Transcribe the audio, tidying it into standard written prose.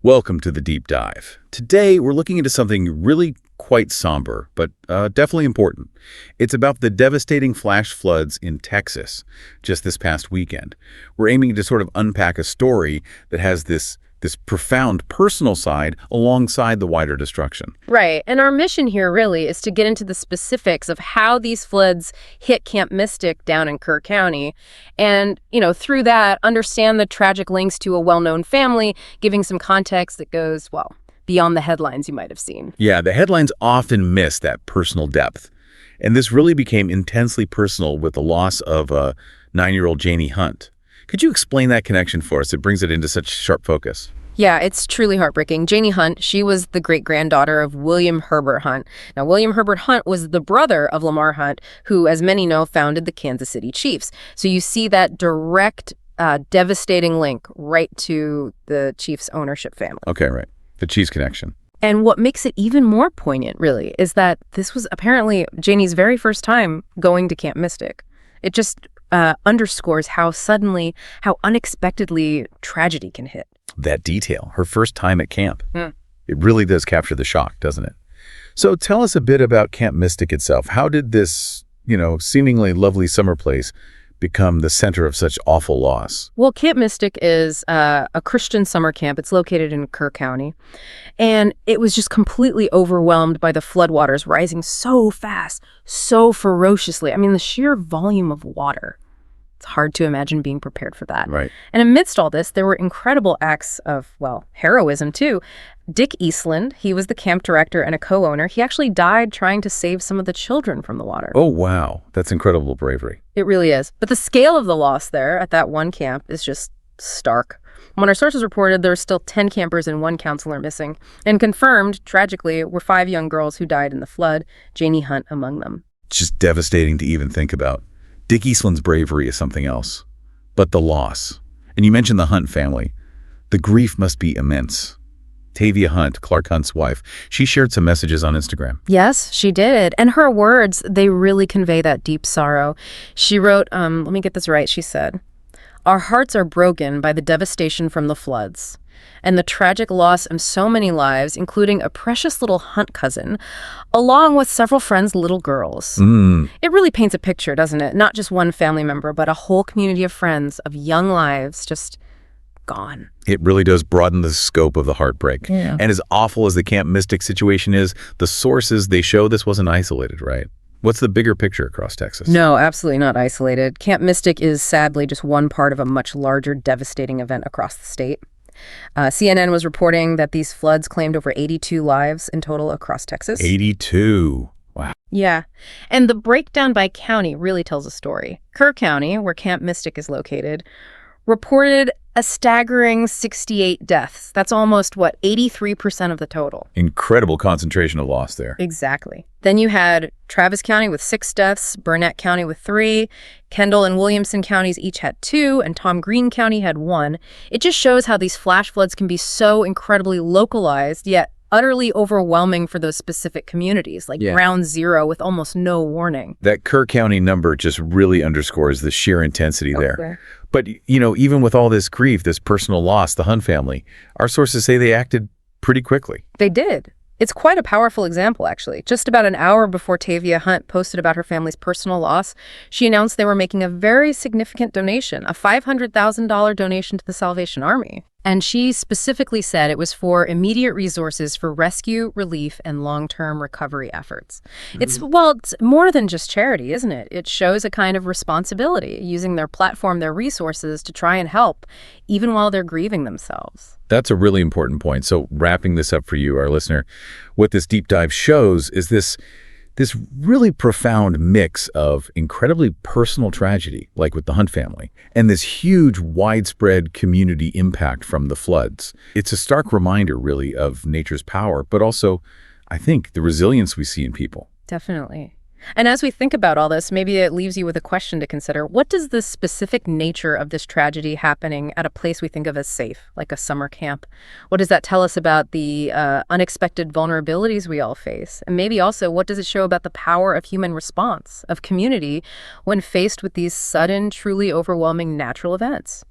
Welcome to the Deep Dive. Today, we're looking into something really quite somber, but definitely important. It's about the devastating flash floods in Texas just this past weekend. We're aiming to sort of unpack a story that has this profound personal side alongside the wider destruction. Right. And our mission here really is to get into the specifics of how these floods hit Camp Mystic down in Kerr County. And, through that, understand the tragic links to a well-known family, giving some context that goes, well, beyond the headlines you might have seen. Yeah, the headlines often miss that personal depth. And this really became intensely personal with the loss of 9-year-old Janie Hunt. Could you explain that connection for us? It brings it into such sharp focus. Yeah, it's truly heartbreaking. Janie Hunt, she was the great-granddaughter of William Herbert Hunt. Now, William Herbert Hunt was the brother of Lamar Hunt, who, as many know, founded the Kansas City Chiefs. So you see that direct, devastating link right to the Chiefs' ownership family. Okay, right. The Chiefs connection. And what makes it even more poignant, really, is that this was apparently Janie's very first time going to Camp Mystic. It just underscores how unexpectedly tragedy can hit. That detail, her first time at camp. It really does capture the shock, doesn't it? So tell us a bit about Camp Mystic itself. How did this, seemingly lovely summer place become the center of such awful loss? Well, Camp Mystic is a Christian summer camp. It's located in Kerr County. And it was just completely overwhelmed by the floodwaters rising so fast, so ferociously. I mean, the sheer volume of water. It's hard to imagine being prepared for that. Right. And amidst all this, there were incredible acts of, heroism, too. Dick Eastland, he was the camp director and a co-owner. He actually died trying to save some of the children from the water. Oh, wow. That's incredible bravery. It really is. But the scale of the loss there at that one camp is just stark. When our sources reported, there were still 10 campers and 1 counselor missing. And confirmed, tragically, were 5 young girls who died in the flood, Janie Hunt among them. It's just devastating to even think about. Dick Eastland's bravery is something else. But the loss. And you mentioned the Hunt family. The grief must be immense. Tavia Hunt, Clark Hunt's wife, she shared some messages on Instagram. Yes, she did. And her words, they really convey that deep sorrow. She wrote, let me get this right, she said, "Our hearts are broken by the devastation from the floods and the tragic loss of so many lives, including a precious little Hunt cousin, along with several friends' little girls." It really paints a picture, doesn't it? Not just one family member, but a whole community of friends, of young lives just gone. It really does broaden the scope of the heartbreak. Yeah. And as awful as the Camp Mystic situation is, the sources, they show this wasn't isolated, right? What's the bigger picture across Texas? No, absolutely not isolated. Camp Mystic is sadly just one part of a much larger devastating event across the state. CNN was reporting that these floods claimed over 82 lives in total across Texas. 82. Wow. Yeah. And the breakdown by county really tells a story. Kerr County, where Camp Mystic is located, reported a staggering 68 deaths. That's almost, 83% of the total. Incredible concentration of loss there. Exactly. Then you had Travis County with 6 deaths, Burnett County with 3, Kendall and Williamson counties each had 2, and Tom Green County had 1. It just shows how these flash floods can be so incredibly localized, yet utterly overwhelming for those specific communities, like ground zero with almost no warning. That Kerr County number just really underscores the sheer intensity there. But, even with all this grief, this personal loss, the Hunt family, our sources say they acted pretty quickly. They did. It's quite a powerful example, actually. Just about an hour before Tavia Hunt posted about her family's personal loss, she announced they were making a very significant donation, a $500,000 donation to the Salvation Army. And she specifically said it was for immediate resources for rescue, relief, and long-term recovery efforts. It's more than just charity, isn't it? It shows a kind of responsibility, using their platform, their resources to try and help, even while they're grieving themselves. That's a really important point. So wrapping this up for you, our listener, what this deep dive shows is this really profound mix of incredibly personal tragedy, like with the Hunt family, and this huge widespread community impact from the floods. It's a stark reminder, really, of nature's power, but also, I think, the resilience we see in people. Definitely. And as we think about all this, maybe it leaves you with a question to consider. What does the specific nature of this tragedy happening at a place we think of as safe, like a summer camp? What does that tell us about the unexpected vulnerabilities we all face? And maybe also, what does it show about the power of human response, of community, when faced with these sudden, truly overwhelming natural events?